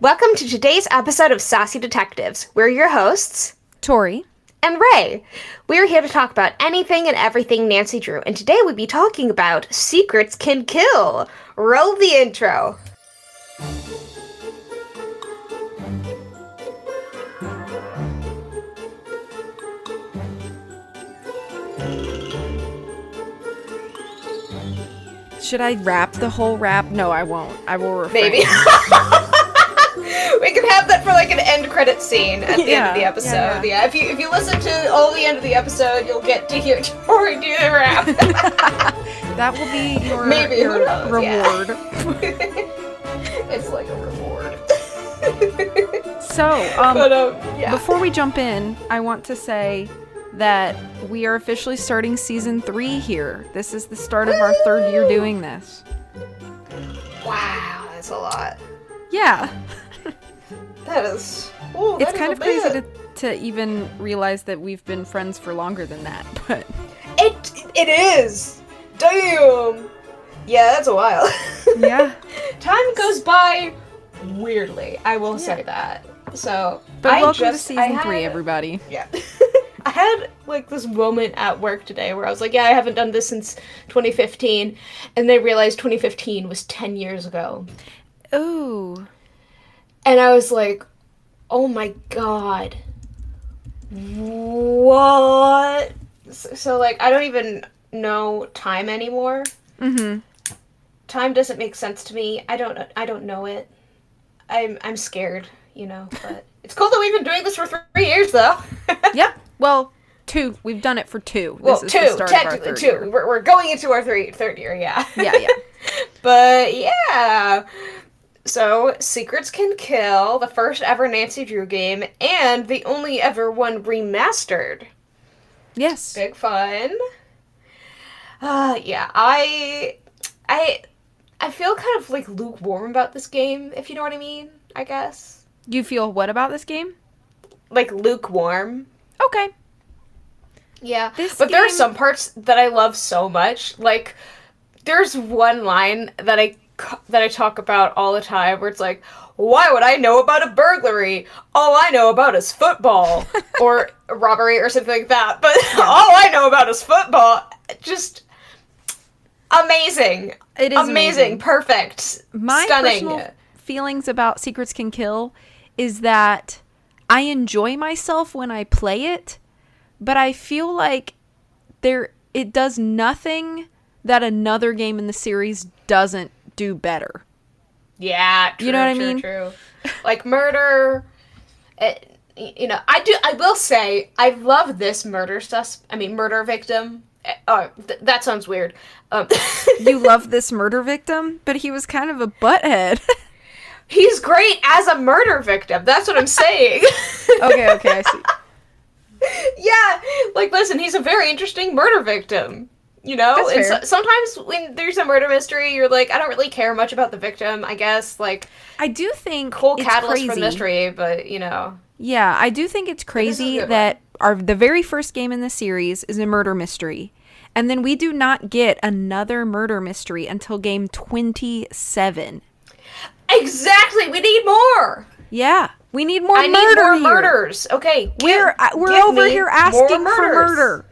Welcome to today's episode of Sassy Detectives. We're your hosts, Tori and Rae. We're here to talk about anything and everything Nancy Drew, and today we'll be talking about Secrets Can Kill. Roll the intro. Should I rap the whole rap? No, I won't. I will refrain. Maybe. We can have that for like an end credit scene at the end of the episode. Yeah. If you listen to all the end of the episode, you'll get to hear Tori do the rap. That will be your reward. Yeah. It's like a reward. So, before we jump in, I want to say that we are officially starting season 3 here. This is the start of our 3rd year doing this. Wow, that's a lot. Yeah. That is... It's kind of crazy to even realize that we've been friends for longer than that, but... It is! Damn! Yeah, that's a while. Yeah. Time goes by weirdly, I will say that. So, but welcome to season 3, everybody. Yeah. I had, like, this moment at work today where I was like, yeah, I haven't done this since 2015, and they realized 2015 was 10 years ago. Ooh. And I was like, oh my god. What? So, like, I don't even know time anymore. Mm-hmm. Time doesn't make sense to me. I don't know it. I'm scared, you know, but it's cool that we've been doing this for 3 years, though. Yeah. Well, 2. We've done it for 2. Well, this is 2, the start technically of our 2. Year. We're going into our third year, yeah. Yeah. But, yeah. So, Secrets Can Kill, the first ever Nancy Drew game, and the only ever one remastered. Yes. Big fun. Yeah, I feel kind of, like, lukewarm about this game, if you know what I mean, I guess. You feel what about this game? Like, lukewarm. Okay. Yeah, but there are some parts that I love so much. Like, there's one line that I talk about all the time where it's like, why would I know about a burglary? All I know about is football. Or robbery or something like that. But all I know about is football. Just amazing. It is amazing. Perfect. My stunning. Personal feelings about Secrets Can Kill is that I enjoy myself when I play it, but I feel like it does nothing that another game in the series doesn't do better. Yeah, true, you know what I mean? True. Like murder, I will say, I love this murder victim. That sounds weird. You love this murder victim, but he was kind of a butthead. He's great as a murder victim. That's what I'm saying. Okay, I see. Yeah, like, listen, he's a very interesting murder victim. You know? That's and fair. Sometimes when there's a murder mystery, you're like, I don't really care much about the victim, I guess. Like, I do think cool it's catalyst crazy. for the mystery, but, you know. Yeah, I do think it's crazy that the very first game in the series is a murder mystery. And then we do not get another murder mystery until game 27. Exactly! We need more! Yeah. We need more I need more murders. Okay. We're over here asking for murder.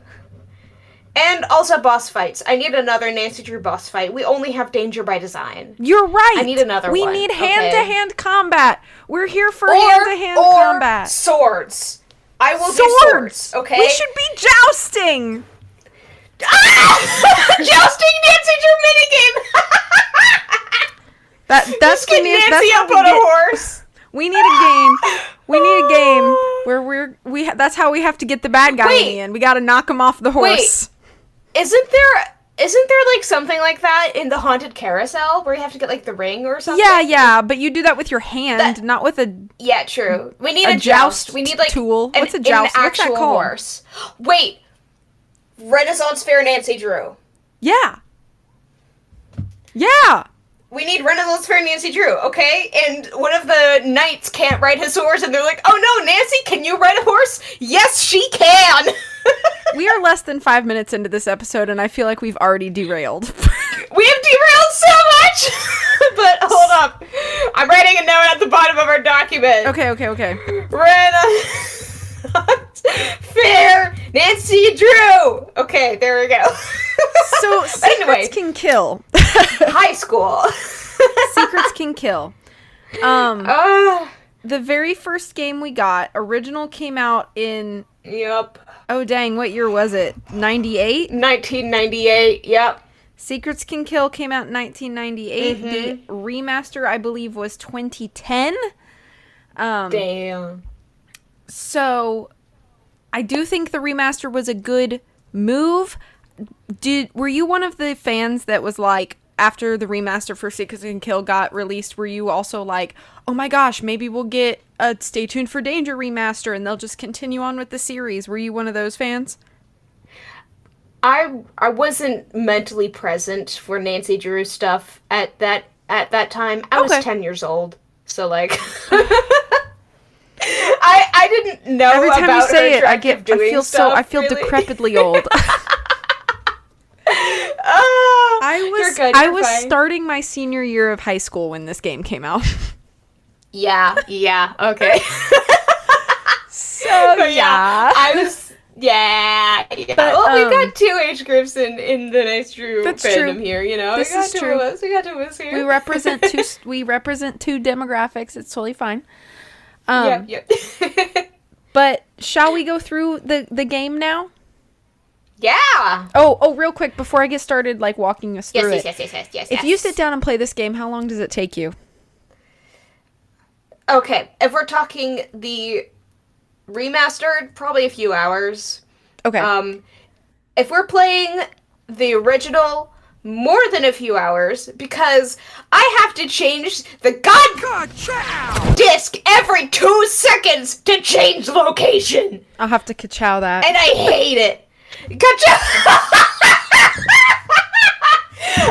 And also boss fights. I need another Nancy Drew boss fight. We only have danger by design. You're right. I need another one. We need hand-to-hand combat. We're here for hand-to-hand combat. Swords. I will do swords. Okay. We should be jousting. Jousting Nancy Drew minigame. That's get Nancy up on a horse. We need a game where that's how we have to get the bad guy in the end. We got to knock him off the horse. Wait. Isn't there like something like that in the Haunted Carousel where you have to get like the ring or something? Yeah, but you do that with your hand, not with a... Yeah, true. We need a joust. We need like tool. What's a joust? An actual horse. Wait. Renaissance Fair Nancy Drew. Yeah. We need Renaissance Fair Nancy Drew, okay? And one of the knights can't ride his horse, and they're like, oh no, Nancy, can you ride a horse? Yes, she can! We are less than 5 minutes into this episode, and I feel like we've already derailed. We have derailed so much! But hold up. I'm writing a note at the bottom of our document. Okay. Ran Fair Nancy Drew. Okay, there we go. So secrets can kill. High school. Secrets can kill. The very first game we got, original came out in... Yep. Oh, dang, what year was it? 98? 1998, yep. Secrets Can Kill came out in 1998. Mm-hmm. The remaster, I believe, was 2010. Damn. So, I do think the remaster was a good move. Were you one of the fans that was like, after the remaster for Secrets Can Kill got released, were you also like, oh my gosh, maybe we'll get a Stay Tuned for Danger remaster and they'll just continue on with the series? Were you one of those fans? I wasn't mentally present for Nancy Drew stuff at that time. I was 10 years old, so like I didn't know. Every time you say it, I feel really decrepitly old. I was starting my senior year of high school when this game came out. Yeah, okay. So yeah, I was. Yeah. But, well, we got two age groups in the Nancy Drew fandom here. You know, this is true. We got two of us here. We represent two. We represent two demographics. It's totally fine. Yep. But shall we go through the game now? Yeah. Oh, real quick before I get started, like walking us through it. Yes. If you sit down and play this game, how long does it take you? Okay, if we're talking the remastered, probably a few hours. Okay. If we're playing the original, more than a few hours, because I have to change the disc every 2 seconds to change location. I'll have to ka-chow that. And I hate it.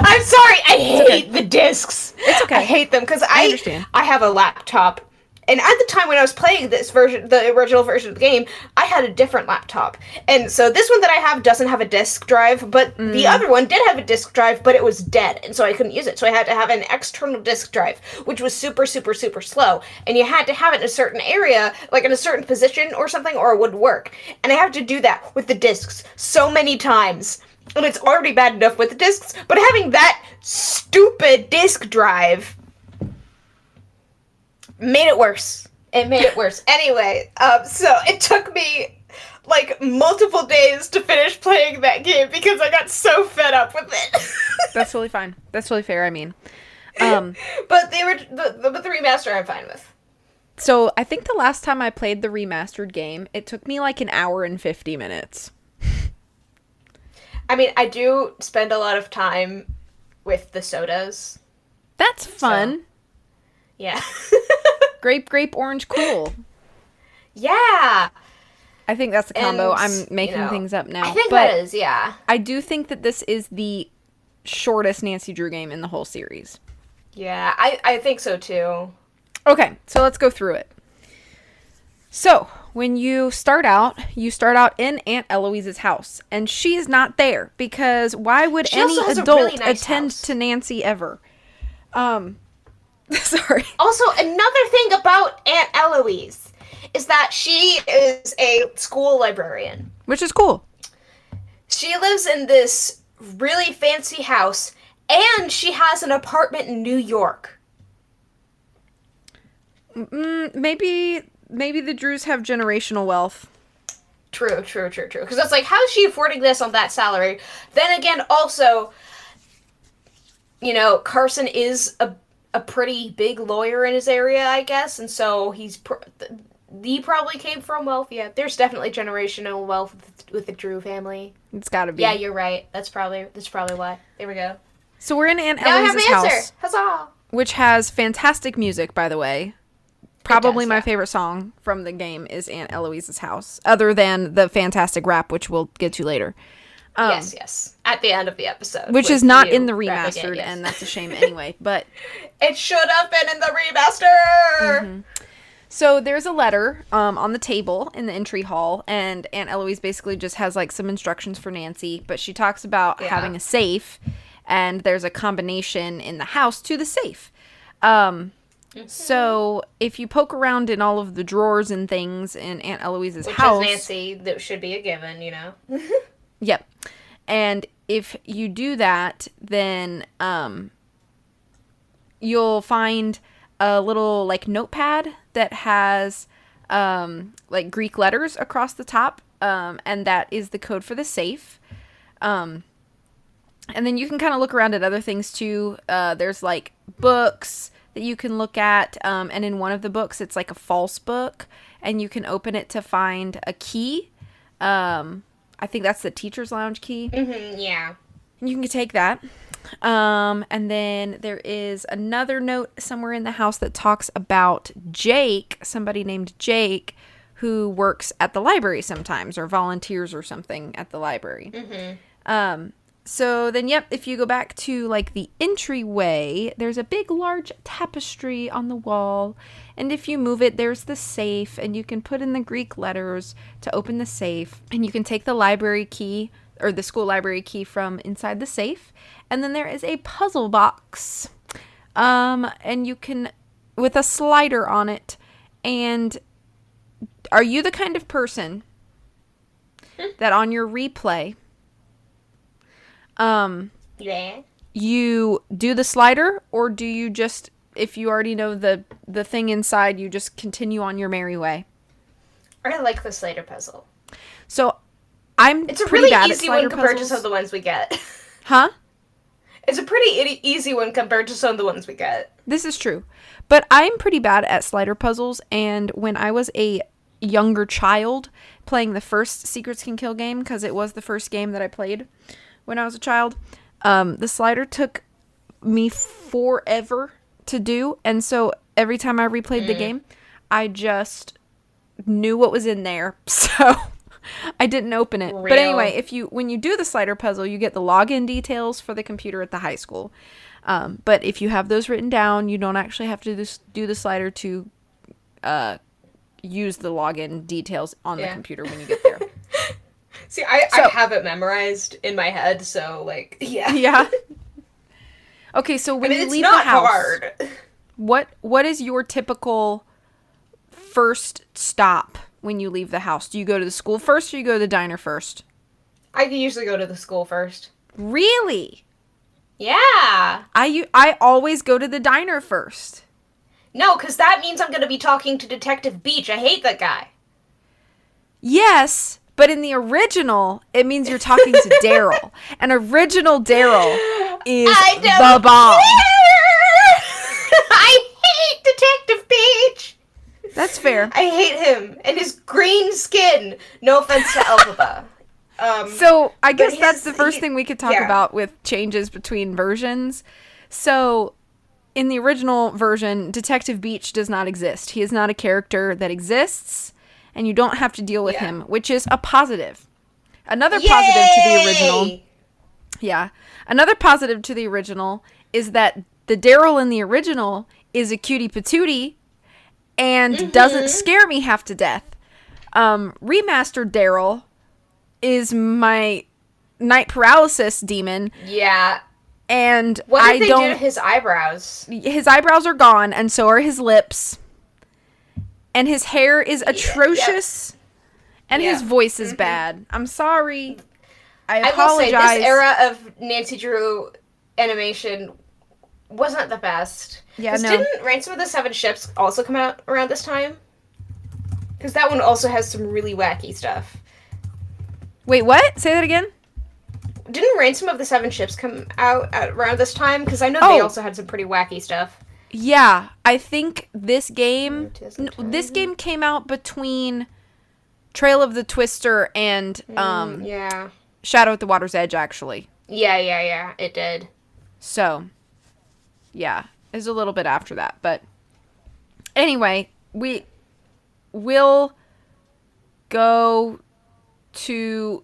I'm sorry, I hate the discs. It's okay. I hate them because I understand. I have a laptop. And at the time when I was playing this version, the original version of the game, I had a different laptop. And so this one that I have doesn't have a disk drive, but the other one did have a disk drive, but it was dead, and so I couldn't use it. So I had to have an external disk drive, which was super, super, super slow. And you had to have it in a certain area, like in a certain position or something, or it wouldn't work. And I have to do that with the discs so many times. And it's already bad enough with the discs, but having that stupid disk drive made it worse. Anyway, so it took me like multiple days to finish playing that game because I got so fed up with it. That's totally fine. That's totally fair. I mean, but the remaster I'm fine with. So I think the last time I played the remastered game, it took me like an hour and 50 minutes. I mean, I do spend a lot of time with the sodas. That's fun. So, yeah. Grape, orange, cool. Yeah. I think that's a combo. I'm making things up now. I think that is, yeah. I do think that this is the shortest Nancy Drew game in the whole series. Yeah, I think so too. Okay, so let's go through it. So, when you start out in Aunt Eloise's house, and she's not there because why would any adult attend to Nancy ever? Sorry. Also, another thing about Aunt Eloise is that she is a school librarian. Which is cool. She lives in this really fancy house, and she has an apartment in New York. Maybe the Drews have generational wealth. True. Because it's like, how is she affording this on that salary? Then again, also, you know, Carson is a pretty big lawyer in his area, I guess, and so he probably came from wealth. Yeah, there's definitely generational wealth with the Drew family. It's gotta be. Yeah, you're right. That's probably why. There we go. So we're in Aunt Eloise's house, Huzzah! Which has fantastic music, by the way. Probably my favorite song from the game is Aunt Eloise's house, other than the fantastic rap, which we'll get to later. Yes. At the end of the episode. Which is not in the remastered, and that's a shame anyway, but... It should have been in the remaster! Mm-hmm. So there's a letter on the table in the entry hall, and Aunt Eloise basically just has like some instructions for Nancy, but she talks about having a safe and there's a combination in the house to the safe. So if you poke around in all of the drawers and things in Aunt Eloise's house... Which is Nancy, that should be a given, you know? Yep. And if you do that, then you'll find a little, like, notepad that has, like, Greek letters across the top, and that is the code for the safe. And then you can kind of look around at other things, too. There's, like, books that you can look at, and in one of the books, it's, like, a false book, and you can open it to find a key. I think that's the teacher's lounge key. Mm-hmm, yeah. You can take that. And then there is another note somewhere in the house that talks about Jake, somebody named Jake, who works at the library sometimes, or volunteers or something at the library. Mm-hmm. So then, yep, if you go back to, like, the entryway, there's a big, large tapestry on the wall. And if you move it, there's the safe, and you can put in the Greek letters to open the safe. And you can take the library key, or the school library key, from inside the safe. And then there is a puzzle box. And you can, with a slider on it. And are you the kind of person that on your replay... yeah. You do the slider, or do you just, if you already know the thing inside, you just continue on your merry way? I like the slider puzzle. So, it's a really easy one compared to some of the ones we get. Huh? It's a pretty easy one compared to some of the ones we get. This is true. But I'm pretty bad at slider puzzles, and when I was a younger child playing the first Secrets Can Kill game, because it was the first game that I played when I was a child, the slider took me forever to do, and so every time I replayed the game, I just knew what was in there, so I didn't open it. But anyway, when you do the slider puzzle, you get the login details for the computer at the high school. But if you have those written down, you don't actually have to do the slider to use the login details on the computer when you get there. See, I have it memorized in my head, so, like, yeah. Yeah. Okay, so when you leave the house... It's not hard. What is your typical first stop when you leave the house? Do you go to the school first, or you go to the diner first? I usually go to the school first. Really? Yeah. I always go to the diner first. No, because that means I'm going to be talking to Detective Beach. I hate that guy. Yes, but in the original, it means you're talking to Daryl. And original Daryl is the bomb. I hate Detective Beach. That's fair. I hate him and his green skin. No offense to Elphaba. So I guess that's the first thing we could talk about with changes between versions. So in the original version, Detective Beach does not exist. He is not a character that exists, and you don't have to deal with him, which is a positive. Another positive to the original. Yeah. Another positive to the original is that the Daryl in the original is a cutie patootie and doesn't scare me half to death. Remastered Daryl is my night paralysis demon. Yeah. And what did they do to his eyebrows? His eyebrows are gone, and so are his lips. And his hair is atrocious. And his voice is bad. I'm sorry. I apologize. will say, this era of Nancy Drew animation wasn't the best. Yeah, no. Didn't Ransom of the Seven Ships also come out around this time? Because that one also has some really wacky stuff. Wait, what? Say that again? Didn't Ransom of the Seven Ships come out around this time? Because I know they also had some pretty wacky stuff. Yeah, I think this game came out between Trail of the Twister and Shadow at the Water's Edge, actually. Yeah, it did. So, yeah, it's a little bit after that. But anyway, we will go to...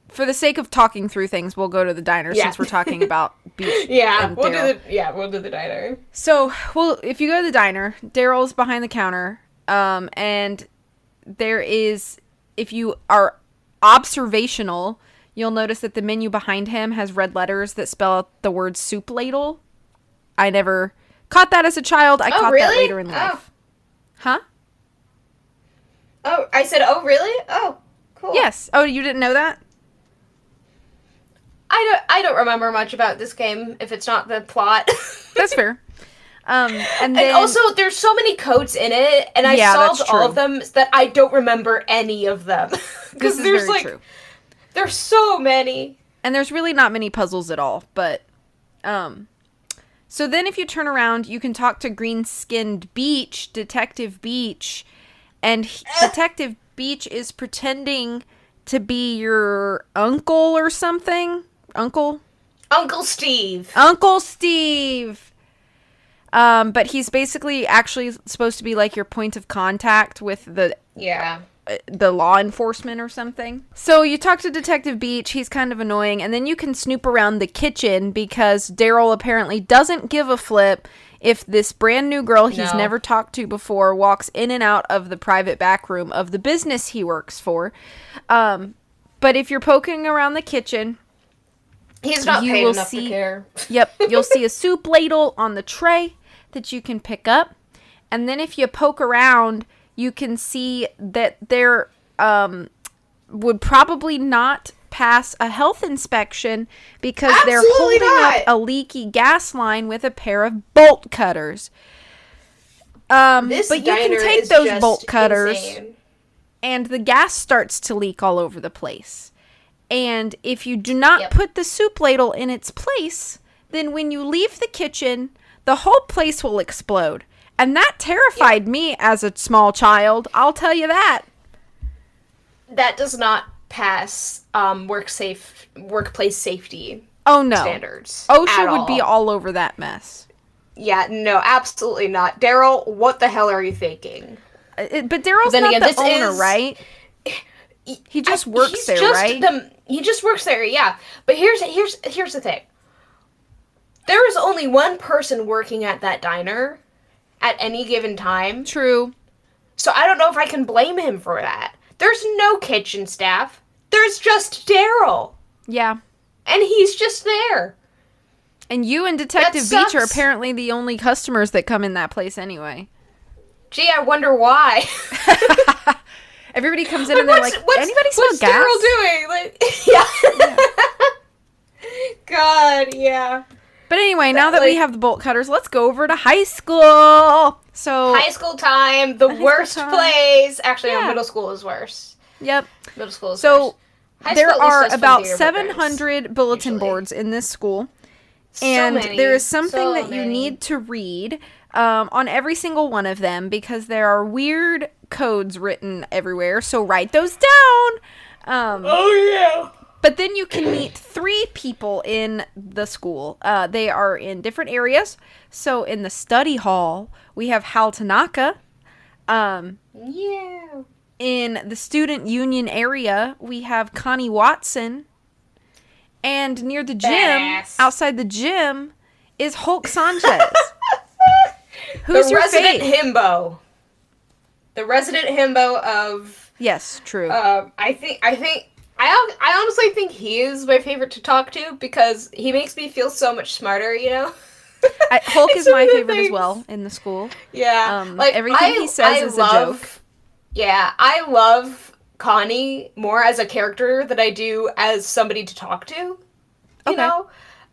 For the sake of talking through things, we'll go to the diner since we're talking about Beach. We'll do the diner. So, if you go to the diner, Daryl's behind the counter, and there is, if you are observational, you'll notice that the menu behind him has red letters that spell out the word soup ladle. I never caught that as a child. I caught that later in life. Huh? Oh, I said, oh, really? Oh, cool. Yes. Oh, you didn't know that? I don't remember much about this game if it's not the plot. That's fair. And also, there's so many codes in it, and I solved all of them that I don't remember any of them. This is very true. There's so many. And there's really not many puzzles at all, but... So then if you turn around, you can talk to green-skinned Beach, Detective Beach, and Detective Beach is pretending to be your uncle or something. Uncle Steve. Uncle Steve! But he's basically actually supposed to be like your point of contact with the law enforcement or something. So you talk to Detective Beach, he's kind of annoying, and then you can snoop around the kitchen because Daryl apparently doesn't give a flip if this brand new girl he's never talked to before walks in and out of the private back room of the business he works for. But if you're poking around the kitchen... He's not paid enough to care. Yep, you'll see a soup ladle on the tray that you can pick up. And then if you poke around, you can see that there would probably not pass a health inspection because they're holding up a leaky gas line with a pair of bolt cutters. But you can take those bolt cutters and the gas starts to leak all over the place. And if you do not put the soup ladle in its place, then when you leave the kitchen, the whole place will explode. And that terrified me as a small child. I'll tell you that. That does not pass workplace safety standards. OSHA would be all over that mess. Yeah, no, absolutely not. Daryl, what the hell are you thinking? But Daryl's not the owner, right? He just works there, right? He just works there, yeah. But here's the thing. There is only one person working at that diner at any given time. True. So I don't know if I can blame him for that. There's no kitchen staff. There's just Daryl. Yeah. And he's just there. And you and Detective Beach are apparently the only customers that come in that place anyway. Gee, I wonder why. Everybody comes in and they're like, anybody smell gas? What's Daryl doing? Like, yeah. God, yeah. But anyway, now that we have the bolt cutters, let's go over to high school. So high school time, the worst place. Actually, no, middle school is worse. Yep. Middle school is worse. So there are about 700 bulletin boards in this school. And there is something that you need to read on every single one of them because there are weird codes written everywhere. So write those down. But then you can meet 3 people in the school. They are in different areas. So in the study hall, we have Hal Tanaka. In the student union area, we have Connie Watson. And near the gym, outside the gym, is Hulk Sanchez. Who's your resident himbo? The resident himbo of... Yes, true. I honestly think he is my favorite to talk to because he makes me feel so much smarter, you know? Hulk is my favorite as well in the school. Yeah. Everything he says is a joke. Yeah, I love Connie more as a character than I do as somebody to talk to. You know?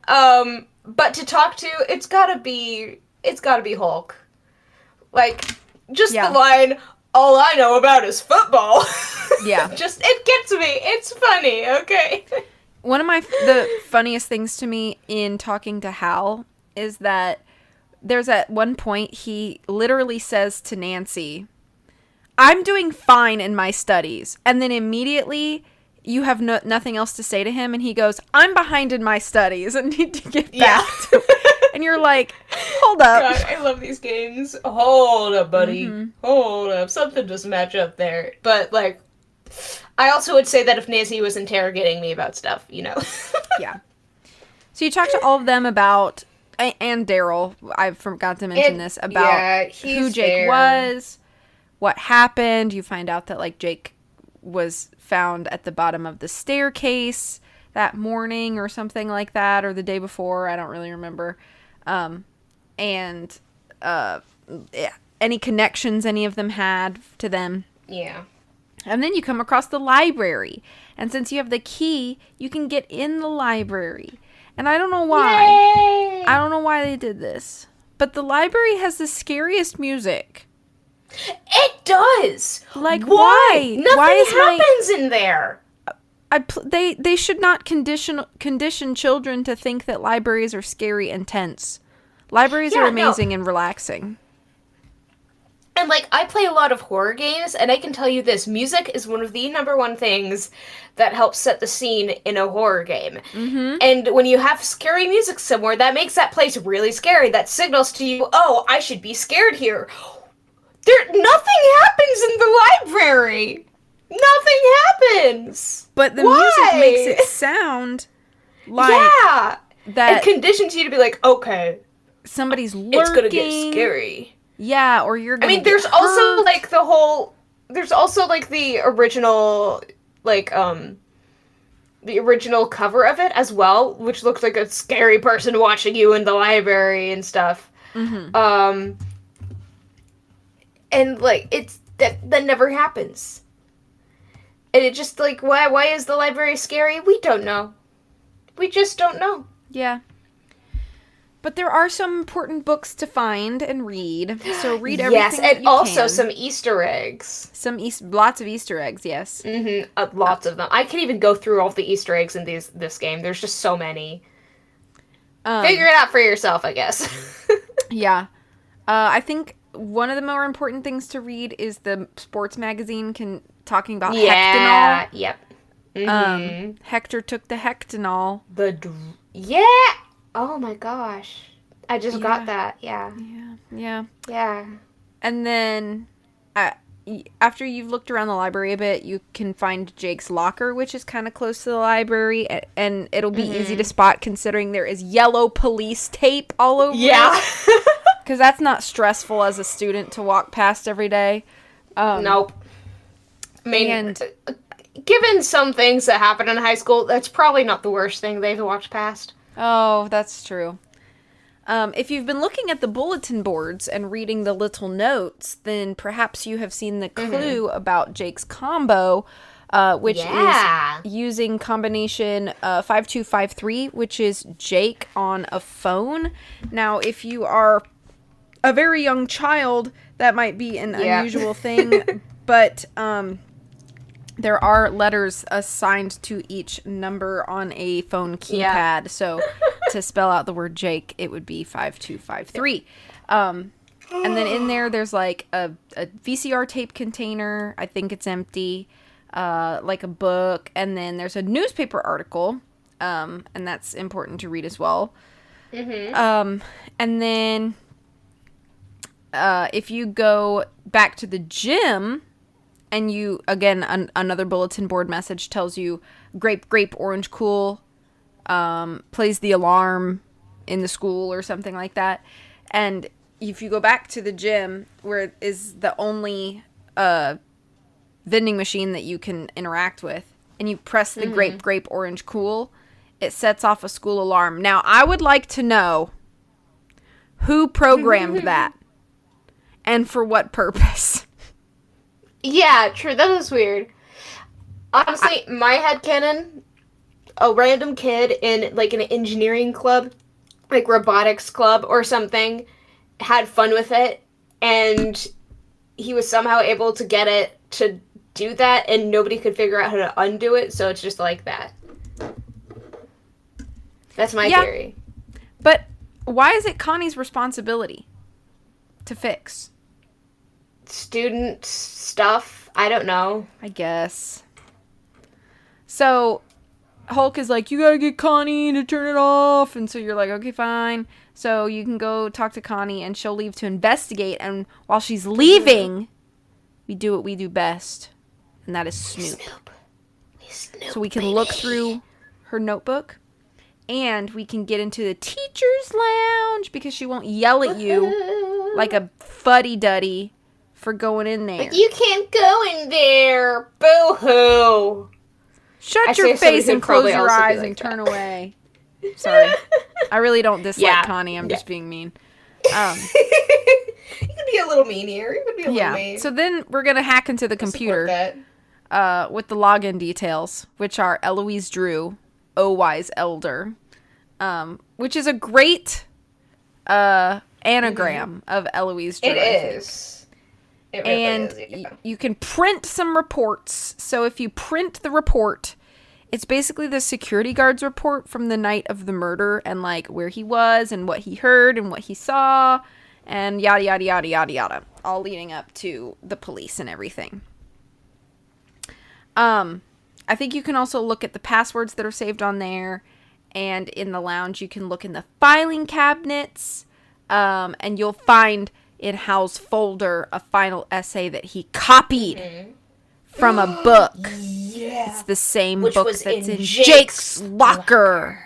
But to talk to, it's gotta be Hulk. Like, just the line, all I know about is football. Yeah. It gets me. It's funny, okay? One of the funniest things to me in talking to Hal is that there's at one point he literally says to Nancy, I'm doing fine in my studies. And then immediately you have nothing else to say to him. And he goes, I'm behind in my studies and need to get back to it. And you're like, hold up. God, I love these games. Hold up, buddy. Mm-hmm. Hold up. Something doesn't match up there. But, like, I also would say that if Nancy was interrogating me about stuff, you know. Yeah. So you talk to all of them about, and Daryl, I forgot to mention this, about who Jake was, what happened. You find out that, like, Jake was found at the bottom of the staircase. that morning or something like that, or the day before. I don't really remember. And any connections any of them had to them. Yeah. And then you come across the library. And since you have the key, you can get in the library. And I don't know why. Yay! I don't know why they did this. But the library has the scariest music. It does! Like, why? Nothing happens in there! They should not condition children to think that libraries are scary and tense. Libraries are amazing and relaxing. And, like, I play a lot of horror games, and I can tell you this. Music is one of the number one things that helps set the scene in a horror game. Mm-hmm. And when you have scary music somewhere, that makes that place really scary. That signals to you, oh, I should be scared here. Nothing happens in the library. Nothing happens. But the music makes it sound like that it it conditions you to be like, okay, somebody's lurking. It's gonna get scary. Yeah, or you're gonna there's get also hurt. like the original the original cover of it as well, which looks like a scary person watching you in the library and stuff. Mm-hmm. And like it's that never happens. And it just like why is the library scary? We don't know. We just don't know. Yeah. But there are some important books to find and read. So read everything. Yes, and also some Easter eggs. Lots of Easter eggs, yes. Mm-hmm. Lots of them. I can even go through all the Easter eggs in this game. There's just so many. Figure it out for yourself, I guess. Yeah. I think one of the more important things to read is the sports magazine talking about Hectanol. Yep. Mm-hmm. Hector took the Hectanol. Yeah! Oh my gosh. I just got that. Yeah. Yeah. And then after you've looked around the library a bit, you can find Jake's locker, which is kind of close to the library, and it'll be easy to spot considering there is yellow police tape all over it. Because that's not stressful as a student to walk past every day. Nope. I mean, given some things that happen in high school, that's probably not the worst thing they've walked past. Oh, that's true. If you've been looking at the bulletin boards and reading the little notes, then perhaps you have seen the clue about Jake's combo, which is using combination 5253, which is Jake on a phone. Now, if you are a very young child, that might be an unusual thing, but there are letters assigned to each number on a phone keypad. So to spell out the word Jake, it would be 5253. And then in there's like a VCR tape container. I think it's empty. Like a book. And then there's a newspaper article. And that's important to read as well. And then if you go back to the gym, and you, again, another bulletin board message tells you, grape, orange, cool, plays the alarm in the school or something like that. And if you go back to the gym, where it is the only vending machine that you can interact with, and you press the grape, orange, cool, it sets off a school alarm. Now, I would like to know who programmed that and for what purpose. Yeah, true. That was weird. Honestly, my headcanon, a random kid in, like, an engineering club, like, robotics club or something, had fun with it, and he was somehow able to get it to do that, and nobody could figure out how to undo it, so it's just like that. That's my theory. But why is it Connie's responsibility to fix? Student stuff. I don't know. I guess. So Hulk is like, you gotta get Connie to turn it off. And so you're like, okay, fine. So you can go talk to Connie and she'll leave to investigate. And while she's leaving, we do what we do best. And that is snoop. We snoop, so we can look through her notebook. And we can get into the teacher's lounge because she won't yell at you like a fuddy-duddy for going in there. But you can't go in there. Boo-hoo. Shut your face and close your eyes and turn away. Sorry. I really don't dislike Connie. I'm just being mean. You could be a little mean here. You could be a little mean. So then we're going to hack into the computer with the login details, which are Eloise Drew, O-Y's elder, which is a great anagram of Eloise Drew. It is. It really and is, yeah. you can print some reports. So if you print the report, it's basically the security guard's report from the night of the murder and like where he was and what he heard and what he saw and yada, yada, yada, yada, yada. All leading up to the police and everything. I think you can also look at the passwords that are saved on there. And in the lounge, you can look in the filing cabinets. And you'll find in Hal's folder a final essay that he copied from a book. Yeah. It's the same book that's in Jake's locker.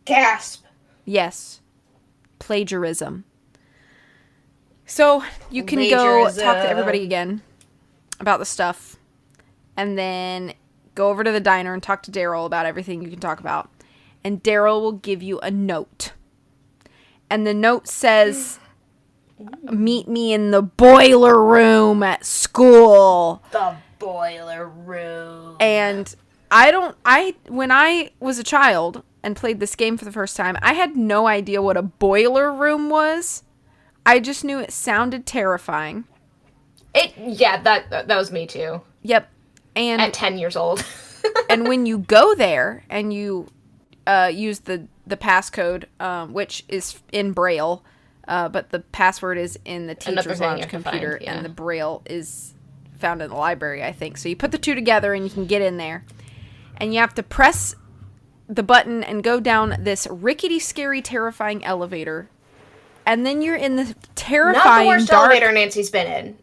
Gasp. Yes. Plagiarism. So you can go talk to everybody again about the stuff. And then go over to the diner and talk to Daryl about everything you can talk about. And Daryl will give you a note. And the note says, meet me in the boiler room at school. The boiler room. And when I was a child and played this game for the first time, I had no idea what a boiler room was. I just knew it sounded terrifying. That was me too. Yep. And at 10 years old. And when you go there and you use the passcode, which is in Braille, but the password is in the teacher's lounge computer, and the Braille is found in the library, I think. So you put the two together and you can get in there. And you have to press the button and go down this rickety, scary, terrifying elevator. And then you're in the terrifying, not the worst elevator Nancy's been in.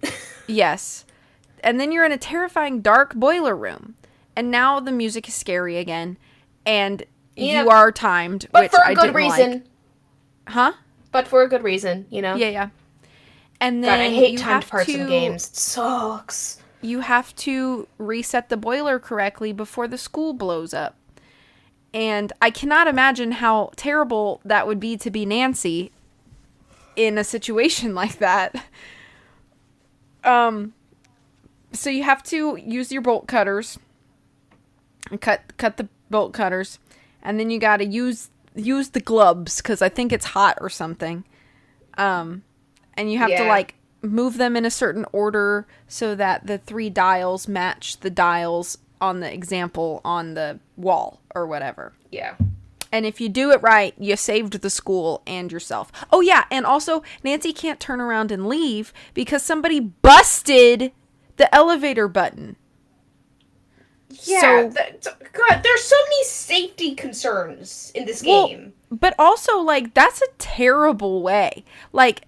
Yes. And then you're in a terrifying, dark boiler room. And now the music is scary again. And you are timed, but which for a I good didn't reason. like. Huh? But for a good reason, you know? Yeah. And then God, I hate timed parts in games. It sucks. You have to reset the boiler correctly before the school blows up. And I cannot imagine how terrible that would be to be Nancy in a situation like that. So you have to use your bolt cutters and cut the bolt cutters, and then you got to use the gloves because I think it's hot or something. And you have to like move them in a certain order so that the 3 dials match the dials on the example on the wall or whatever. Yeah. And if you do it right, you saved the school and yourself. Oh yeah, and also Nancy can't turn around and leave because somebody busted the elevator button. Yeah, God, there's so many safety concerns in this game. But also, like, that's a terrible way. Like,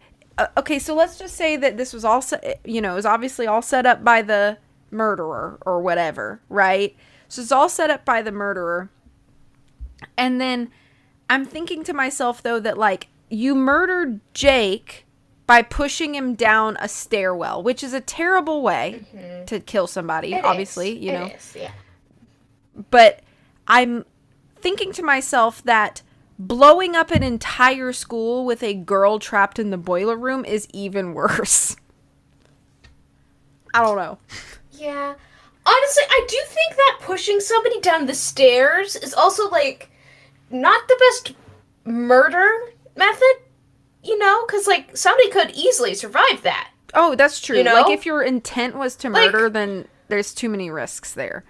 okay, so let's just say that this was all, it was obviously all set up by the murderer or whatever, right? So it's all set up by the murderer. And then I'm thinking to myself, though, that, like, you murdered Jake by pushing him down a stairwell, which is a terrible way to kill somebody, obviously, you know. It is, yeah. But I'm thinking to myself that blowing up an entire school with a girl trapped in the boiler room is even worse. I don't know. Yeah. Honestly, I do think that pushing somebody down the stairs is also, like, not the best murder method. You know, because, like, somebody could easily survive that. Oh, that's true. You know? Like, if your intent was to murder, then there's too many risks there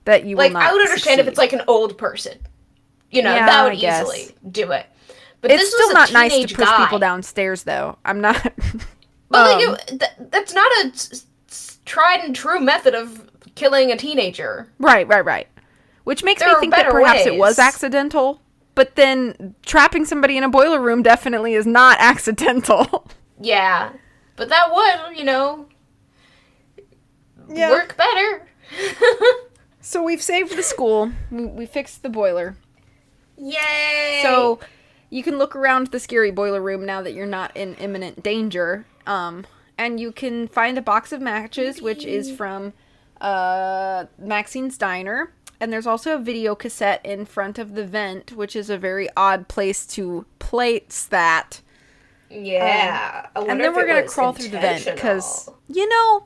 that you will not I would understand if it's, like, an old person. You know, that would easily do it. But it's this still was not a nice to push guy. People downstairs, though. I'm not... But, that's not a tried and true method of killing a teenager. Right. Which makes me think that perhaps it was accidental. But then trapping somebody in a boiler room definitely is not accidental. Yeah. But that would, work better. So we've saved the school. We fixed the boiler. Yay! So you can look around the scary boiler room now that you're not in imminent danger. And you can find a box of matches, which is from Maxine's Diner. And there's also a video cassette in front of the vent, which is a very odd place to place that. Yeah. And then we're going to crawl through the vent because, you know,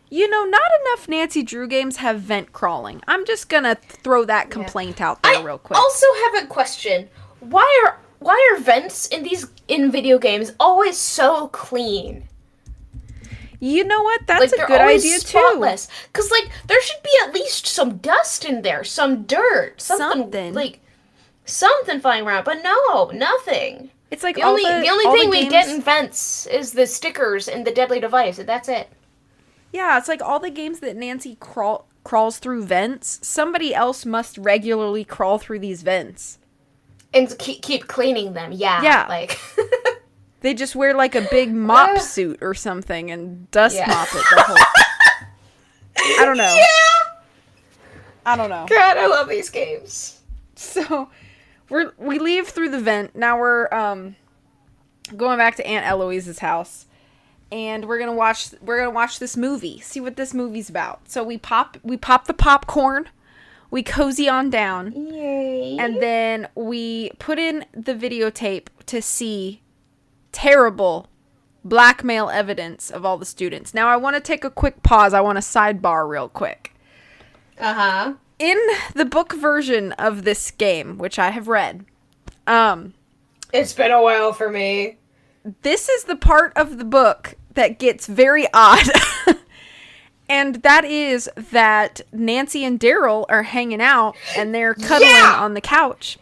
not enough Nancy Drew games have vent crawling. I'm just going to throw that complaint out there real quick. I also have a question. Why are vents in video games always so clean? You know what? That's a good idea spotless. Too. Because, like, there should be at least some dust in there, some dirt, something. Like, something flying around. But no, nothing. It's like the only thing we get in vents is the stickers and the deadly device, and that's it. Yeah, it's like all the games that Nancy crawls through vents, somebody else must regularly crawl through these vents. And keep cleaning them, yeah. Yeah. Like... They just wear, like, a big mop suit or something and dust mop it the whole... I don't know. Yeah! I don't know. God, I love these games. So, we leave through the vent. Now we're going back to Aunt Eloise's house. And we're gonna watch this movie. See what this movie's about. So we pop the popcorn. We cozy on down. Yay. And then we put in the videotape to see terrible blackmail evidence of all the students. Now I want to take a quick pause. I want to sidebar real quick. Uh-huh. In the book version of this game, which I have read, it's been a while for me. This is the part of the book that gets very odd. And that is that Nancy and Daryl are hanging out and they're cuddling on the couch.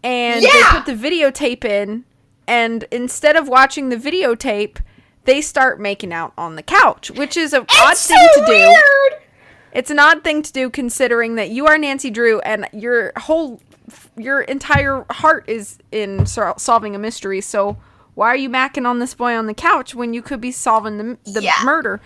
And they put the videotape in, and instead of watching the videotape, they start making out on the couch, which is an odd thing to do. It's an odd thing to do considering that you are Nancy Drew and your entire heart is in solving a mystery. So why are you macking on this boy on the couch when you could be solving the murder?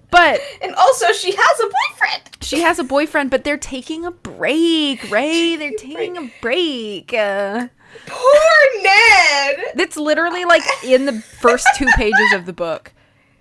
But and also she has a boyfriend. She has a boyfriend, but they're taking a break, Ray. They're taking a break. Poor Ned. That's literally like in the first 2 pages of the book.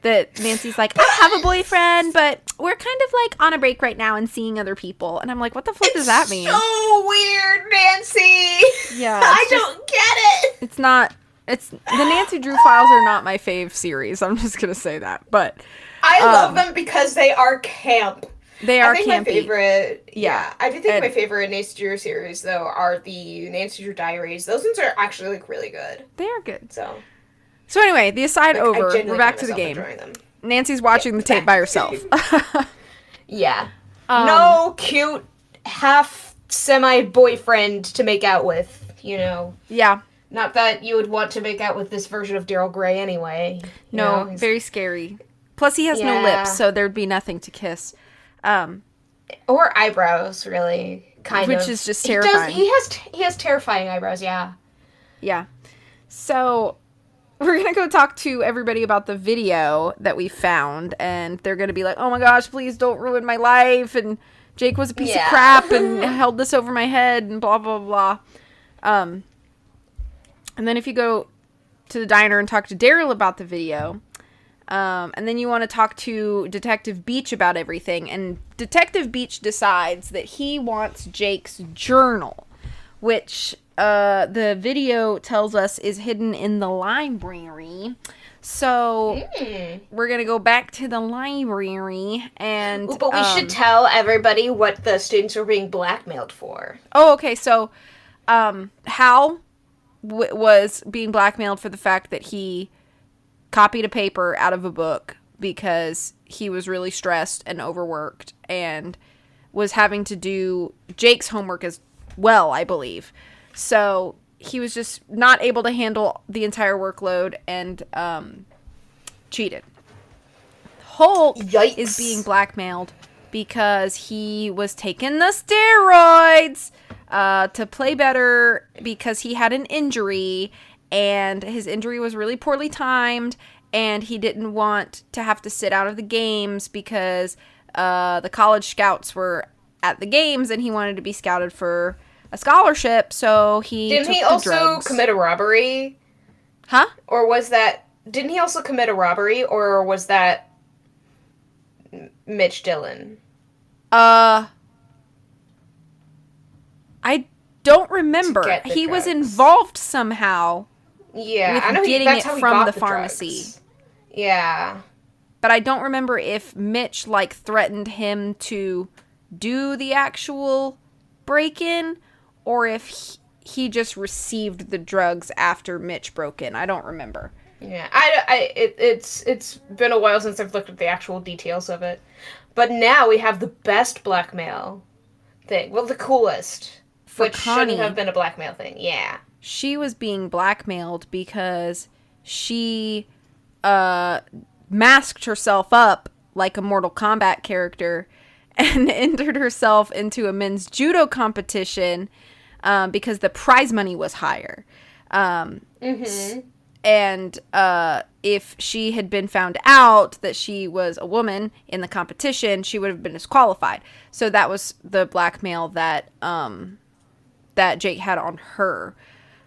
That Nancy's like, I have a boyfriend, but we're kind of like on a break right now and seeing other people. And I'm like, what the fuck does that mean? So weird, Nancy. Yeah, I don't get it. It's not. It's the Nancy Drew files are not my fave series. I'm just gonna say that, but I love them because they are camp. They are I think campy. My favorite. Yeah, I do think my favorite Nancy Drew series though are the Nancy Drew Diaries. Those ones are actually like really good. They are good. So anyway, the aside over. We're back to the game. Nancy's watching the tape by herself. Yeah. No cute half semi boyfriend to make out with. You know. Yeah. Not that you would want to make out with this version of Daryl Gray anyway. No, very scary. Plus, he has no lips, so there'd be nothing to kiss. Or eyebrows, really, which is just terrifying. He has terrifying eyebrows, yeah. Yeah. So, we're gonna go talk to everybody about the video that we found, and they're gonna be like, oh my gosh, please don't ruin my life, and Jake was a piece of crap, and held this over my head, and blah, blah, blah. And then if you go to the diner and talk to Daryl about the video, and then you want to talk to Detective Beach about everything, and Detective Beach decides that he wants Jake's journal, which the video tells us is hidden in the library. So we're going to go back to the library and... But we should tell everybody what the students were being blackmailed for. Oh, okay. So Hal was being blackmailed for the fact that he copied a paper out of a book because he was really stressed and overworked and was having to do Jake's homework as well, I believe. So he was just not able to handle the entire workload and cheated. Hulk is being blackmailed because he was taking the steroids to play better because he had an injury, and his injury was really poorly timed, and he didn't want to have to sit out of the games because the college scouts were at the games, and he wanted to be scouted for a scholarship, so Didn't he also commit a robbery? Huh? Or was that... Didn't he also commit a robbery, or was that Mitch Dillon? I don't remember. He was involved somehow. Yeah, I know getting it from the pharmacy. Drugs. Yeah. But I don't remember if Mitch, like, threatened him to do the actual break-in, or if he just received the drugs after Mitch broke in. I don't remember. Yeah, it's been a while since I've looked at the actual details of it. But now we have the best blackmail thing. Well, the coolest. Which shouldn't have been a blackmail thing. Yeah. She was being blackmailed because she masked herself up like a Mortal Kombat character and entered herself into a men's judo competition because the prize money was higher. And if she had been found out that she was a woman in the competition, she would have been disqualified. So that was the blackmail that that Jake had on her.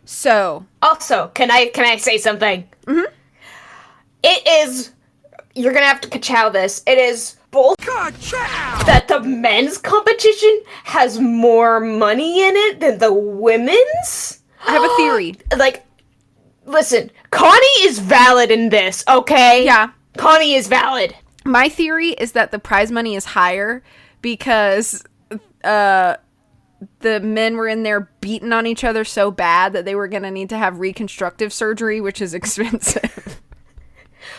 So also, can I say something? Mm-hmm. It is, you're gonna have to ka-chow this. It is bull that the men's competition has more money in it than the women's. I have a theory. Like, listen, Connie is valid in this, okay? Yeah. Connie is valid. My theory is that the prize money is higher because the men were in there beating on each other so bad that they were going to need to have reconstructive surgery, which is expensive.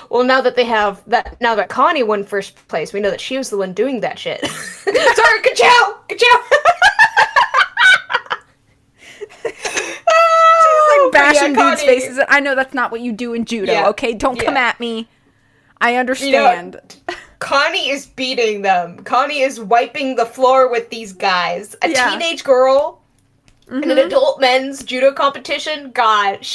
Well, now that Connie won first place, we know that she was the one doing that shit. Sorry, ka-chow! Ka-chow! Like bashing dudes' faces. I know that's not what you do in judo, okay? Don't come at me. I understand. You know, Connie is beating them. Connie is wiping the floor with these guys. A teenage girl in an adult men's judo competition. God,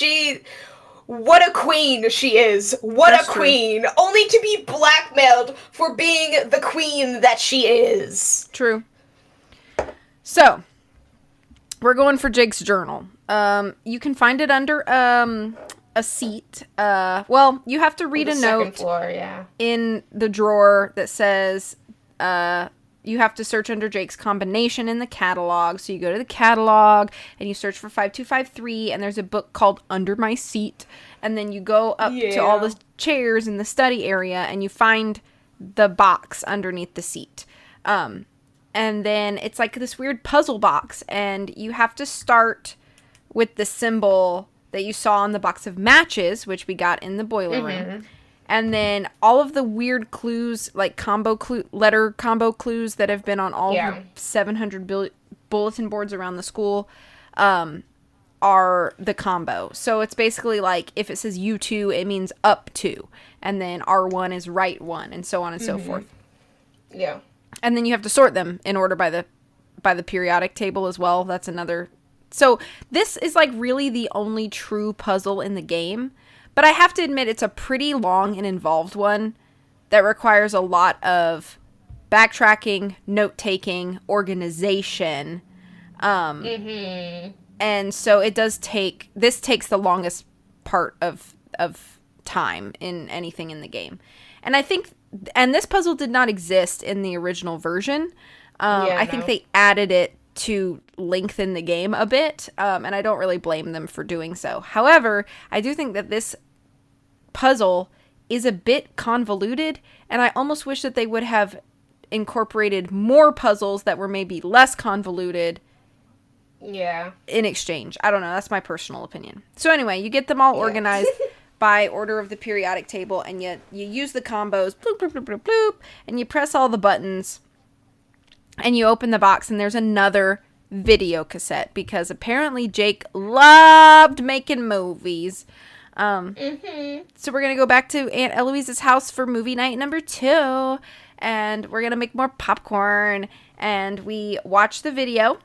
what a queen she is. That's a queen. True. Only to be blackmailed for being the queen that she is. True. So, we're going for Jake's journal. You can find it under a seat. Well, you have to read a note in the drawer that says you have to search under Jake's combination in the catalog. So you go to the catalog and you search for 5253, and there's a book called Under My Seat, and then you go up to all the chairs in the study area and you find the box underneath the seat. And then it's like this weird puzzle box, and you have to start with the symbol that you saw on the box of matches, which we got in the boiler room. And then all of the weird clues, like letter combo clues that have been on all the 700 bulletin boards around the school, are the combo. So it's basically like if it says U2, it means up to, and then R1 is right one, and so on and so forth. Yeah. And then you have to sort them in order by the periodic table as well. That's another. So this is like really the only true puzzle in the game, but I have to admit it's a pretty long and involved one that requires a lot of backtracking, note-taking, organization. And so this takes the longest part of time in anything in the game. And I think, and this puzzle did not exist in the original version. I think they added it to lengthen the game a bit, and I don't really blame them for doing so. However, I do think that this puzzle is a bit convoluted, and I almost wish that they would have incorporated more puzzles that were maybe less convoluted in exchange. I don't know, that's my personal opinion. So anyway, you get them all organized by order of the periodic table, and you use the combos, bloop, bloop, bloop, bloop, bloop, and you press all the buttons. And you open the box, and there's another video cassette, because apparently Jake loved making movies. So we're going to go back to Aunt Eloise's house for movie night number 2, and we're going to make more popcorn, and we watch the video,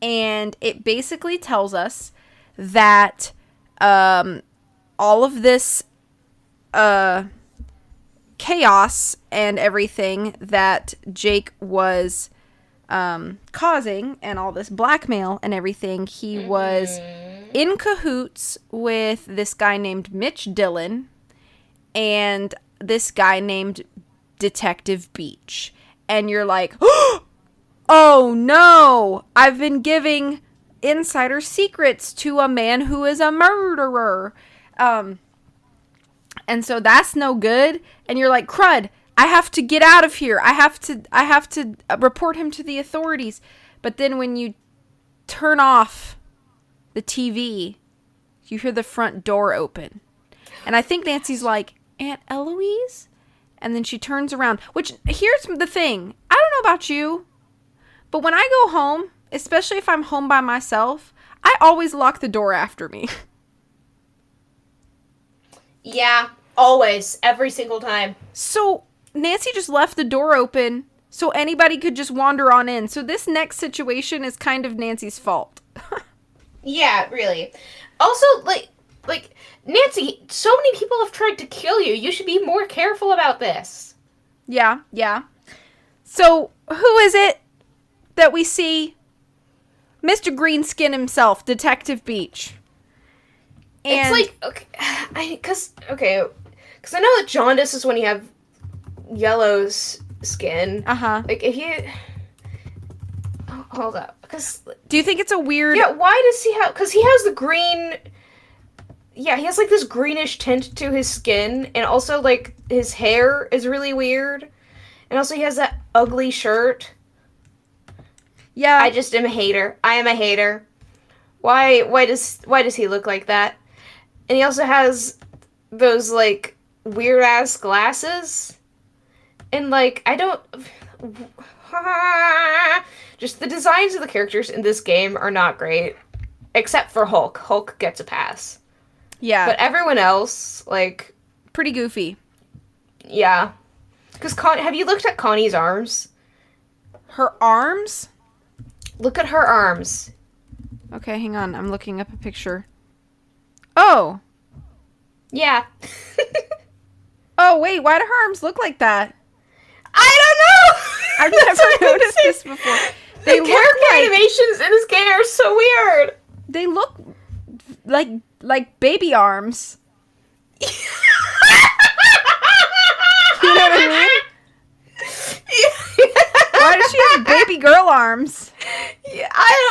and it basically tells us that all of this chaos and everything that Jake was causing, and all this blackmail and everything, he was in cahoots with this guy named Mitch Dillon and this guy named Detective Beach. and you're like, oh no, I've been giving insider secrets to a man who is a murderer. And so that's no good. And you're like, crud, I have to get out of here. I have to report him to the authorities. But then when you turn off the TV, you hear the front door open. And I think Nancy's like, Aunt Eloise? And then she turns around. Which, here's the thing. I don't know about you, but when I go home, especially if I'm home by myself, I always lock the door after me. Yeah, always. Every single time. So Nancy just left the door open so anybody could just wander on in. So this next situation is kind of Nancy's fault. Yeah, really. Also, like, Nancy, so many people have tried to kill you. You should be more careful about this. Yeah. So, who is it that we see? Mr. Greenskin himself, Detective Beach. And it's like, because I know that jaundice is when you have yellow skin. Uh-huh. Like, if you... Oh, hold up. Do you think it's a weird... Yeah, why does he have... Because he has the green... Yeah, he has, like, this greenish tint to his skin, and also, like, his hair is really weird. And also he has that ugly shirt. Yeah. I just am a hater. I am a hater. Why does he look like that? And he also has those, like, weird-ass glasses. And, like, I don't... Just the designs of the characters in this game are not great. Except for Hulk. Hulk gets a pass. Yeah. But everyone else, like... Pretty goofy. Yeah. Because have you looked at Connie's arms? Her arms? Look at her arms. Okay, hang on. I'm looking up a picture. Oh. Yeah. Oh, wait. Why do her arms look like that? I don't know! I've never noticed this before. The character animations in this game are so weird. They look like baby arms. You know what I mean? Why does she have baby girl arms? Yeah,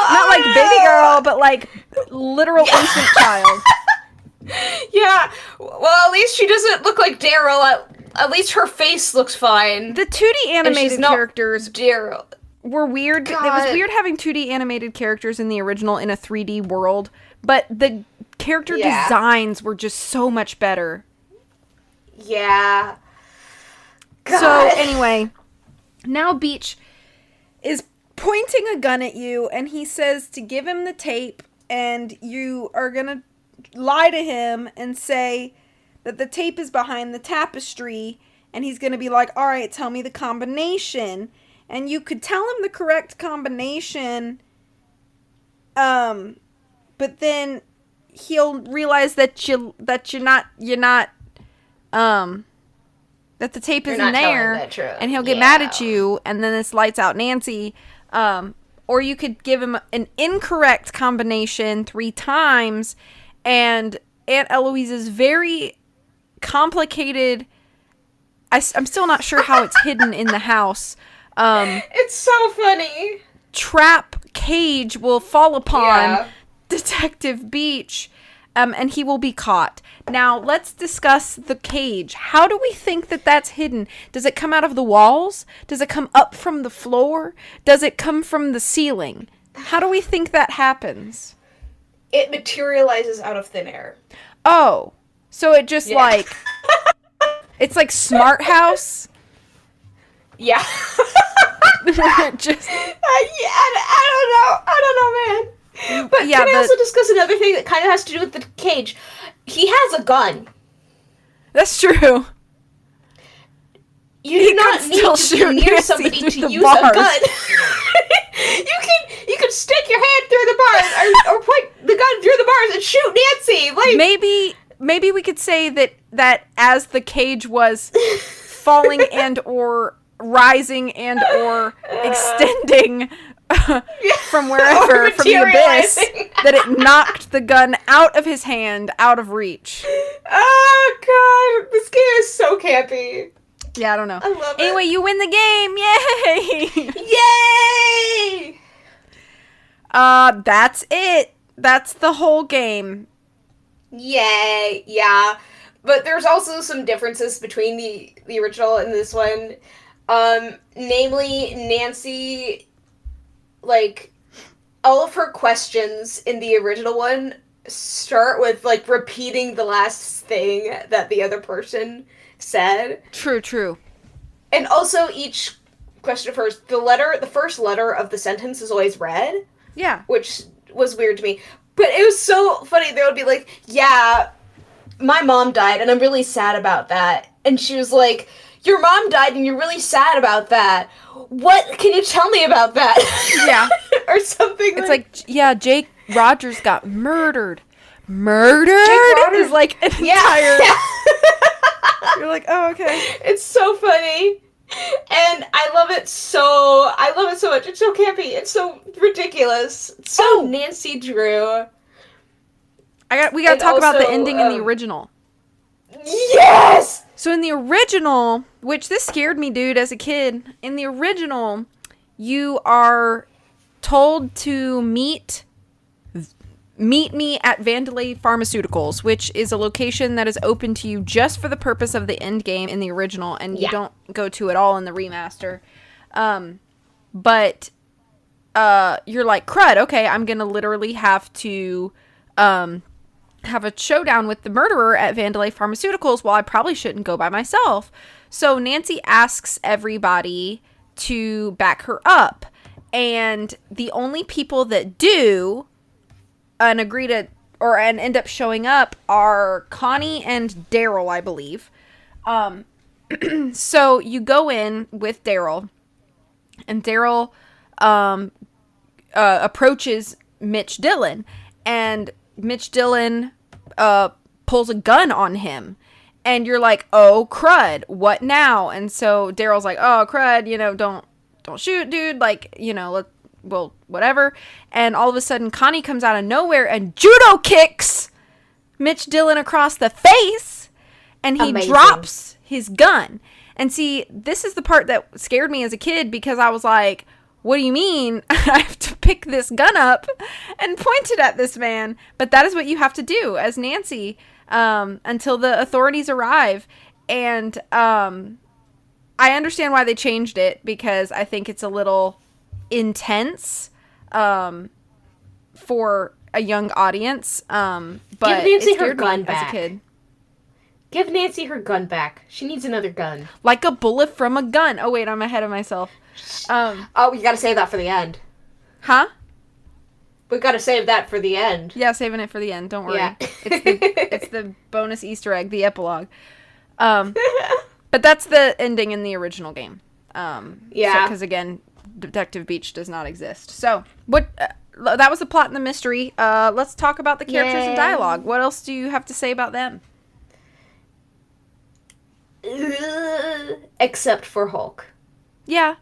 Not like baby girl, but like literal infant child. Yeah. Well, at least she doesn't look like Daryl. At least her face looks fine. The 2D animated characters Daryl were weird. God. It was weird having 2D animated characters in the original in a 3D world, but the character designs were just so much better. Yeah. God. So anyway, now Beach is pointing a gun at you, and he says to give him the tape, and you are gonna lie to him and say that the tape is behind the tapestry, and he's gonna be like, all right, tell me the combination. And you could tell him the correct combination, but then he'll realize that that the tape isn't there, and he'll get mad at you, and then this lights out Nancy. Or you could give him an incorrect combination 3 times, and Aunt Eloise's very complicated... I'm still not sure how it's hidden in the house. It's so funny. Trap cage will fall upon Detective Beach, and he will be caught. Now, let's discuss the cage. How do we think that that's hidden? Does it come out of the walls? Does it come up from the floor? Does it come from the ceiling? How do we think that happens? It materializes out of thin air. Oh, so it just like... It's like Smart House? Yeah. Just... I don't know, man. But can I also discuss another thing that kind of has to do with the cage? He has a gun. That's true. You do not need to be near somebody to use a gun. You can stick your hand through the bars or point the gun through the bars and shoot Nancy. Like maybe we could say that as the cage was falling and or rising and or extending from wherever, from the abyss, that it knocked the gun out of his hand, out of reach. Oh, God. This game is so campy. Yeah, I don't know. I love Anyway, it. you win the game. Yay! Yay! That's it. That's the whole game. Yay! Yeah, but there's also some differences between the original and this one. Namely, Nancy, like, all of her questions in the original one start with, like, repeating the last thing that the other person said. True. And also, each question of hers, the first letter of the sentence is always red. Yeah. Which was weird to me. But it was so funny. They would be like, yeah, my mom died, and I'm really sad about that. And she was like, your mom died, and you're really sad about that. What can you tell me about that? Yeah. Or something. It's like, yeah, Jake Rogers got murdered. Murdered? Jake Rogers is like an entire... You're like, oh, okay. It's so funny. And I love it so much. It's so campy. It's so ridiculous. It's so Nancy Drew. We gotta talk about the ending in the original. Yes! So in the original, which this scared me, dude, as a kid. In the original, you are told to meet me at Vandalay Pharmaceuticals, which is a location that is open to you just for the purpose of the end game in the original, and you don't go to it all in the remaster. But you're like, crud, okay, I'm gonna literally have to have a showdown with the murderer at Vandalay Pharmaceuticals. Well, I probably shouldn't go by myself. So Nancy asks everybody to back her up, and the only people that do and agree to and end up showing up are Connie and Daryl, I believe. So you go in with Daryl, and Daryl approaches Mitch Dillon, and Mitch Dillon pulls a gun on him, and you're like, oh crud, what now? And so Daryl's like, oh crud, don't shoot, dude, like, well, whatever. And all of a sudden, Connie comes out of nowhere and judo kicks Mitch Dillon across the face, and he drops his gun. And see, this is the part that scared me as a kid, because I was like, what do you mean I have to pick this gun up and point it at this man? But that is what you have to do as Nancy until the authorities arrive. And I understand why they changed it, because I think it's a little intense for a young audience, but give Nancy it scared her gun me back. as a kid. Give Nancy her gun back. She needs another gun. Like a bullet from a gun. Oh wait, I'm ahead of myself. Oh, we gotta save that for the end. Huh? We gotta save that for the end. Yeah, saving it for the end. Don't worry. Yeah. It's the bonus Easter egg, the epilogue. But that's the ending in the original game. Yeah. Because again, Detective Beach does not exist. So what? That was the plot and the mystery. Let's talk about the characters and dialogue. What else do you have to say about them? Except for Hulk. Yeah.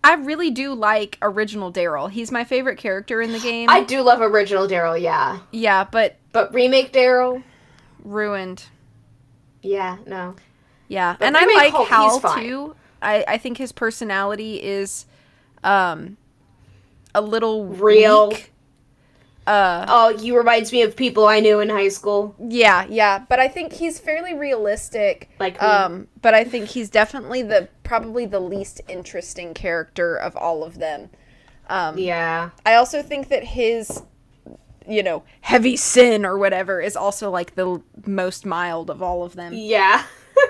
I really do like original Daryl. He's my favorite character in the game. I do love original Daryl, yeah. Yeah, but remake Daryl? Ruined. Yeah, no. Yeah, But and I like Hulk, Hal, he's fine. too. I think his personality is a little real. weak. He reminds me of people I knew in high school. Yeah, but I think he's fairly realistic. Like me. But I think he's definitely probably the least interesting character of all of them. Yeah. I also think that his, heavy sin or whatever is also like the most mild of all of them. Yeah.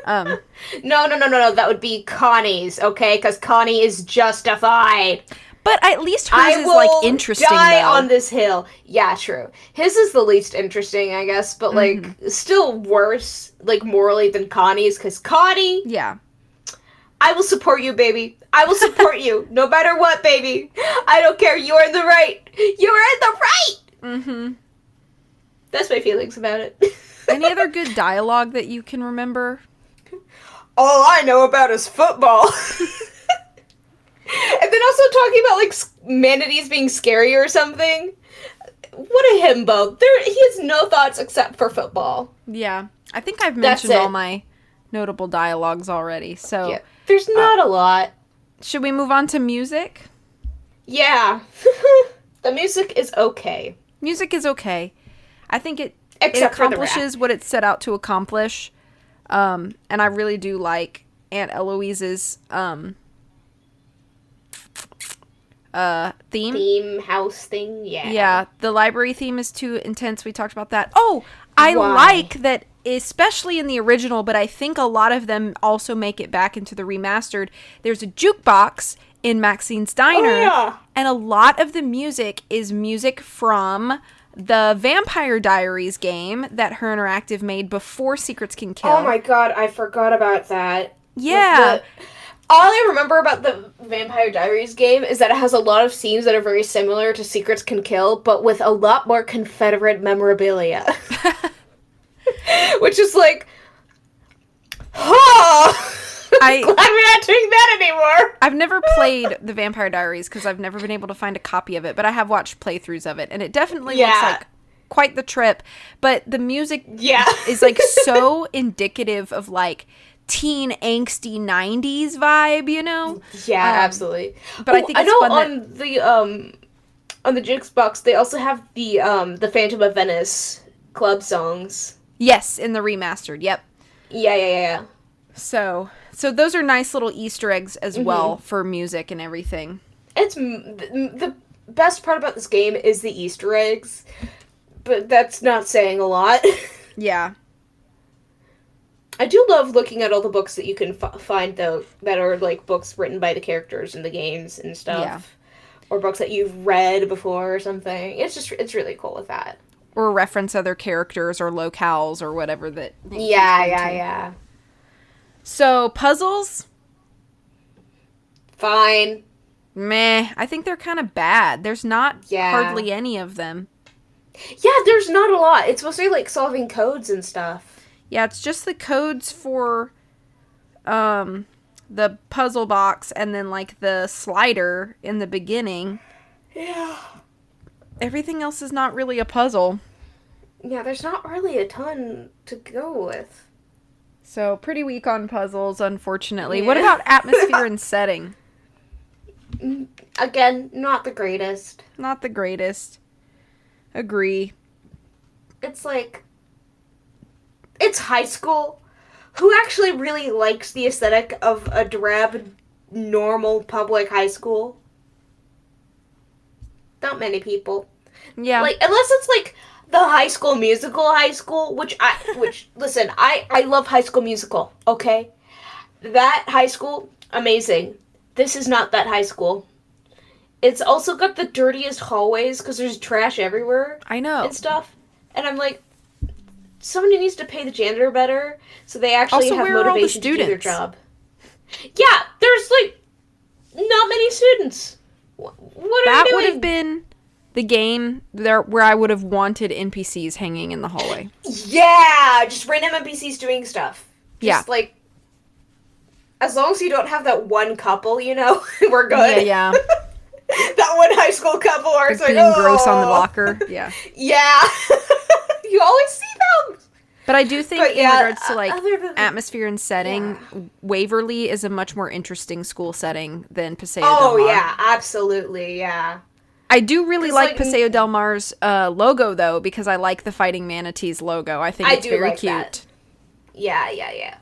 No. That would be Connie's, okay? Because Connie is justified. But at least hers is, like, interesting, die though. on this hill. Yeah, true. His is the least interesting, I guess, but, like, still worse, like, morally than Connie's, because Connie... Yeah. I will support you, baby. I will support you, no matter what, baby. I don't care. You are in the right. You are in the right! Mm-hmm. That's my feelings about it. Any other good dialogue that you can remember? All I know about is football. And then also talking about, like, manatees being scary or something. What a himbo. He has no thoughts except for football. Yeah. I think I've mentioned all my notable dialogues already. So yeah, there's not a lot. Should we move on to music? Yeah. The music is okay. Music is okay. I think it Accomplishes what it set out to accomplish. And I really do like Aunt Eloise's theme house thing. Yeah, the library theme is too intense. We talked about that. I like that, especially in the original, but I think a lot of them also make it back into the remastered. There's a jukebox in Maxine's Diner, and a lot of the music is music from the Vampire Diaries game that Her Interactive made before Secrets Can Kill. Oh my god, I forgot about that. Yeah. All I remember about the Vampire Diaries game is that it has a lot of scenes that are very similar to Secrets Can Kill, but with a lot more Confederate memorabilia. Which is like, I'm glad we're not doing that anymore. I've never played the Vampire Diaries because I've never been able to find a copy of it, but I have watched playthroughs of it, and it definitely looks like quite the trip. But the music is like so indicative of like teen angsty 90s vibe, you know? Yeah, absolutely. But I think it's fun on the Jukebox they also have the Phantom of Venice club songs. Yes, in the remastered. Yep. Yeah. So those are nice little Easter eggs as well for music and everything. It's the best part about this game is the Easter eggs, but that's not saying a lot. Yeah. I do love looking at all the books that you can find, though, that are, like, books written by the characters in the games and stuff. Yeah. Or books that you've read before or something. It's really cool with that. Or reference other characters or locales or whatever that... Yeah. So, puzzles? Fine. Meh. I think they're kind of bad. There's not hardly any of them. Yeah, there's not a lot. It's mostly, like, solving codes and stuff. Yeah, it's just the codes for the puzzle box and then, like, the slider in the beginning. Yeah. Everything else is not really a puzzle. Yeah, there's not really a ton to go with. So, pretty weak on puzzles, unfortunately. Yeah. What about atmosphere and setting? Again, not the greatest. Not the greatest. Agree. It's like... It's high school. Who actually really likes the aesthetic of a drab, normal public high school? Not many people. Yeah. Like, unless it's like the High School Musical which listen, I love High School Musical, okay? That high school, amazing. This is not that high school. It's also got the dirtiest hallways because there's trash everywhere. I know. And stuff. And I'm like, somebody needs to pay the janitor better so they actually also, have motivation to do their job. Yeah, there's like not many students. What are you doing? That would have been the game there where I would have wanted NPCs hanging in the hallway. Yeah, just random NPCs doing stuff. Just like, as long as you don't have that one couple, you know, we're good. Yeah. That one high school couple are like, being gross on the locker. Yeah. Yeah. You always see them. But I do think in regards to like atmosphere and setting, Waverly is a much more interesting school setting than Paseo Del Mar. Oh yeah, absolutely, yeah. I do really like Paseo Del Mar's logo though, because I like the Fighting Manatees logo. I think it's very like cute. That. Yeah.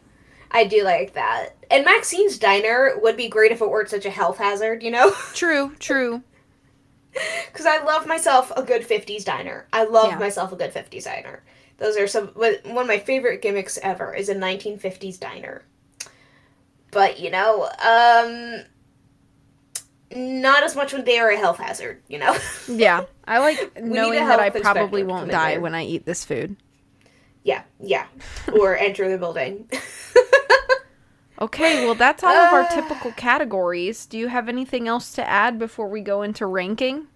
I do like that. And Maxine's Diner would be great if it weren't such a health hazard, you know? True. Because I love myself a good 50s diner. I love myself a good 50s diner. Those are one of my favorite gimmicks ever is a 1950s diner. But, you know, not as much when they are a health hazard, you know? Yeah. I like knowing that I probably won't die when I eat this food. Yeah. Or enter the building. Okay, well, that's all of our typical categories. Do you have anything else to add before we go into ranking?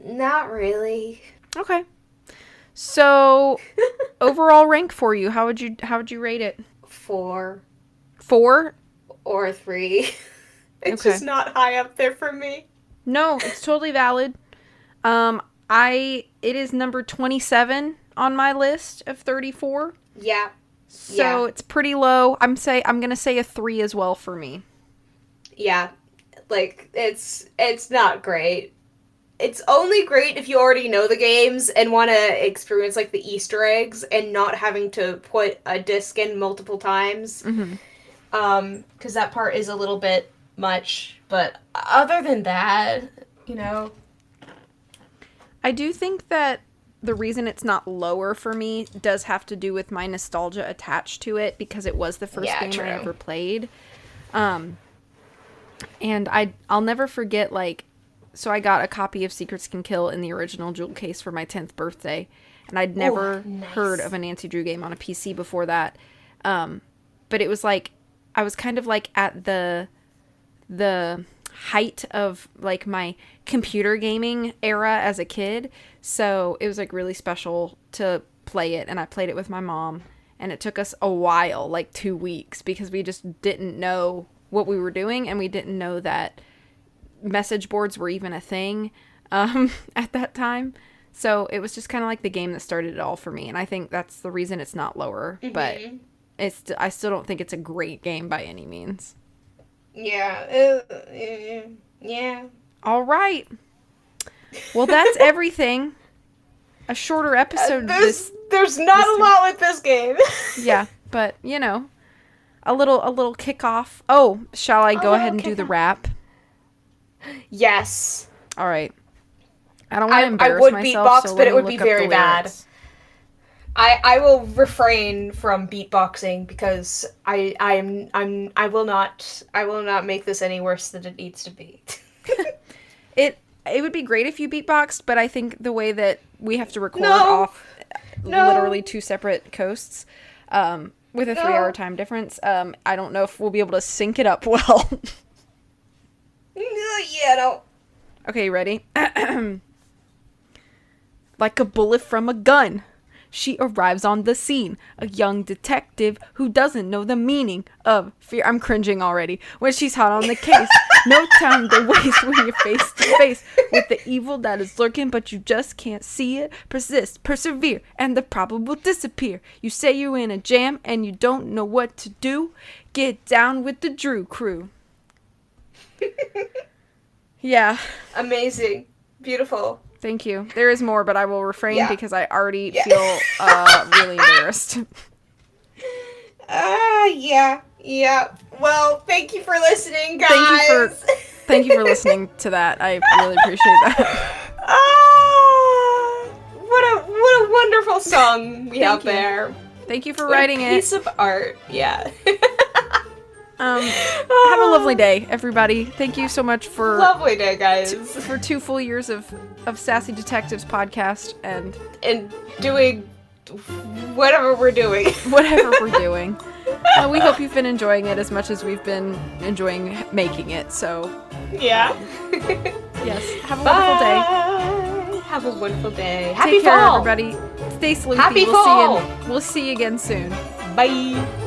Not really. Okay. So, overall rank for you, how would you rate it? 4. 4? Or 3. It's just not high up there for me. No, it's totally valid. It is number 27 on my list of 34. Yeah. So it's pretty low. I'm gonna say a 3 as well for me. Yeah, like it's not great. It's only great if you already know the games and want to experience like the Easter eggs and not having to put a disc in multiple times. Because that part is a little bit much. But other than that, I do think that the reason it's not lower for me does have to do with my nostalgia attached to it, because it was the first game I ever played. And I'll never forget, like, so I got a copy of Secrets Can Kill in the original jewel case for my 10th birthday, and I'd never heard of a Nancy Drew game on a PC before that. But it was like, I was kind of like at the height of like my computer gaming era as a kid, so it was like really special to play it, and I played it with my mom, and it took us a while, like 2 weeks, because we just didn't know what we were doing, and we didn't know that message boards were even a thing at that time. So it was just kind of like the game that started it all for me, and I think that's the reason it's not lower. But I still don't think it's a great game by any means. Yeah. All right. Well, that's everything. A shorter episode. There's not a lot with this game. Yeah, but a little kickoff. Oh, shall I go ahead and do the wrap? Yes. All right. I don't want to embarrass myself. I would beatbox, but it would be very bad. I will refrain from beatboxing because I will not make this any worse than it needs to be. It would be great if you beatboxed, but I think the way that we have to record off literally 2 separate coasts with a 3-hour time difference, I don't know if we'll be able to sync it up well. Yeah, no. Okay, you ready? Like a bullet from a gun, she arrives on the scene. A young detective who doesn't know the meaning of fear. I'm cringing already. When she's hot on the case. No time to waste when you're face to face with the evil that is lurking, but you just can't see it. Persist, persevere, and the problem will disappear. You say you're in a jam and you don't know what to do. Get down with the Drew crew. Yeah. Amazing. Beautiful. Thank you. There is more, but I will refrain because I already feel really embarrassed. Yeah. Well, thank you for listening, guys. Thank you for listening to that. I really appreciate that. What a wonderful song we have there. Thank you for writing it. Piece of art. Yeah. Have a lovely day, everybody. Thank you so much for lovely day, guys. For 2 full years of Sassy Detectives podcast and doing whatever we're doing. We hope you've been enjoying it as much as we've been enjoying making it. So yeah. Yes. Have a wonderful day. Have a wonderful day. Happy fall, everybody. Stay sleepy. Happy fall. We'll see you again soon. Bye.